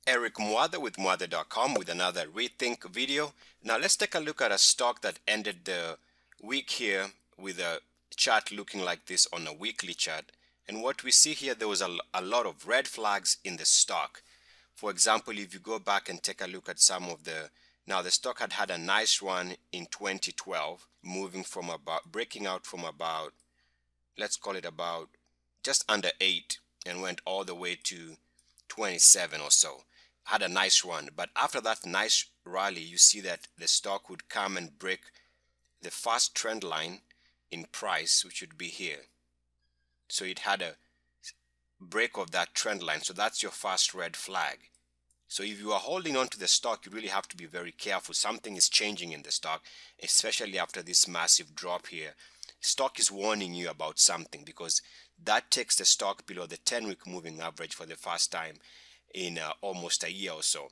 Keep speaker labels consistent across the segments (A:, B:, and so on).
A: Eric Muather with Muather.com with another Rethink video. Now let's take a look at a stock that ended the week here with a chart looking like this on a weekly chart. And what we see here, there was a lot of red flags in the stock. For example, if you go back and take a look at some of the, now the stock had a nice run in 2012, moving from about, breaking out from about, let's call it about just under 8 and went all the way to 27 or so. Had a nice run, but after that nice rally, you see that the stock would come and break the first trend line in price, which would be here. So it had a break of that trend line, so that's your first red flag. So if you are holding on to the stock, you really have to be very careful. Something is changing in the stock, especially after this massive drop here. Stock is warning you about something because that takes the stock below the 10-week moving average for the first time in almost a year or so.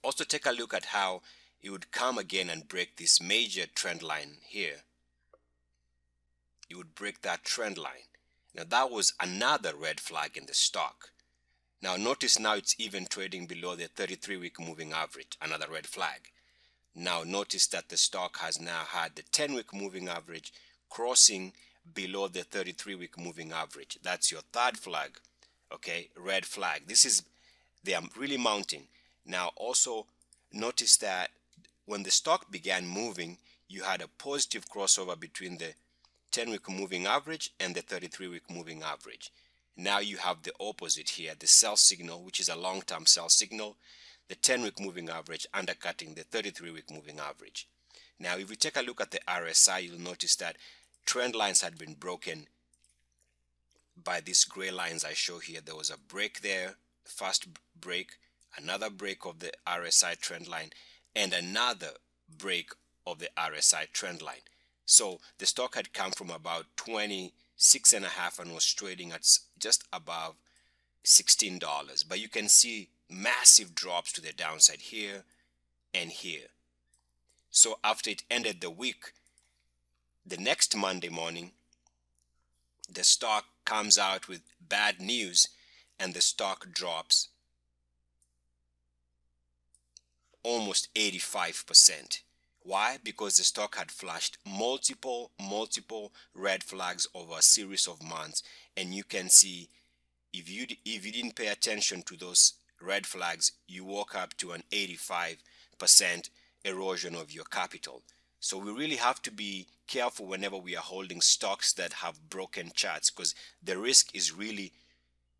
A: Also take a look at how it would come again and break this major trend line here. It would break that trend line. Now that was another red flag in the stock. Now notice now it's even trading below the 33-week moving average, another red flag. Now notice that the stock has now had the 10-week moving average crossing below the 33-week moving average. That's your third flag. Okay, red flag. This is, they are really mounting. Now also notice that when the stock began moving, you had a positive crossover between the 10-week moving average and the 33-week moving average. Now you have the opposite here, the sell signal, which is a long-term sell signal, the 10-week moving average undercutting the 33-week moving average. Now if we take a look at the RSI, you'll notice that trend lines had been broken by these gray lines I show here. There was a break there, first break, another break of the RSI trend line, and another break of the RSI trend line. So the stock had come from about 26.5 and was trading at just above $16. But you can see massive drops to the downside here and here. So after it ended the week, the next Monday morning, the stock comes out with bad news and the stock drops almost 85%. Why? Because the stock had flashed multiple red flags over a series of months, and you can see if you didn't pay attention to those red flags, you woke up to an 85% erosion of your capital. So we really have to be careful whenever we are holding stocks that have broken charts, because the risk is really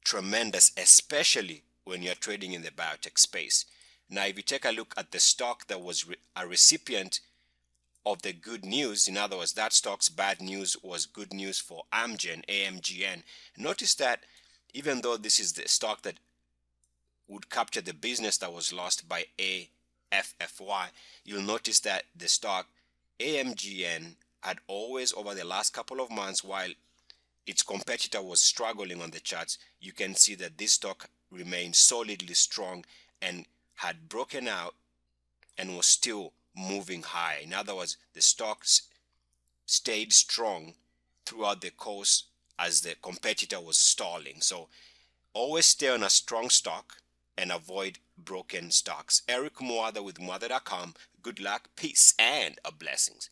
A: tremendous, especially when you're trading in the biotech space. Now if you take a look at the stock that was a recipient of the good news, in other words, that stock's bad news was good news for Amgen, AMGN, notice that even though this is the stock that would capture the business that was lost by AFFY, you'll notice that the stock AMGN had always, over the last couple of months, while its competitor was struggling on the charts, you can see that this stock remained solidly strong and had broken out and was still moving high. In other words, the stocks stayed strong throughout the course as the competitor was stalling. So always stay on a strong stock and avoid broken stocks. Eric Muather with Muather.com. Good luck, peace, and blessings.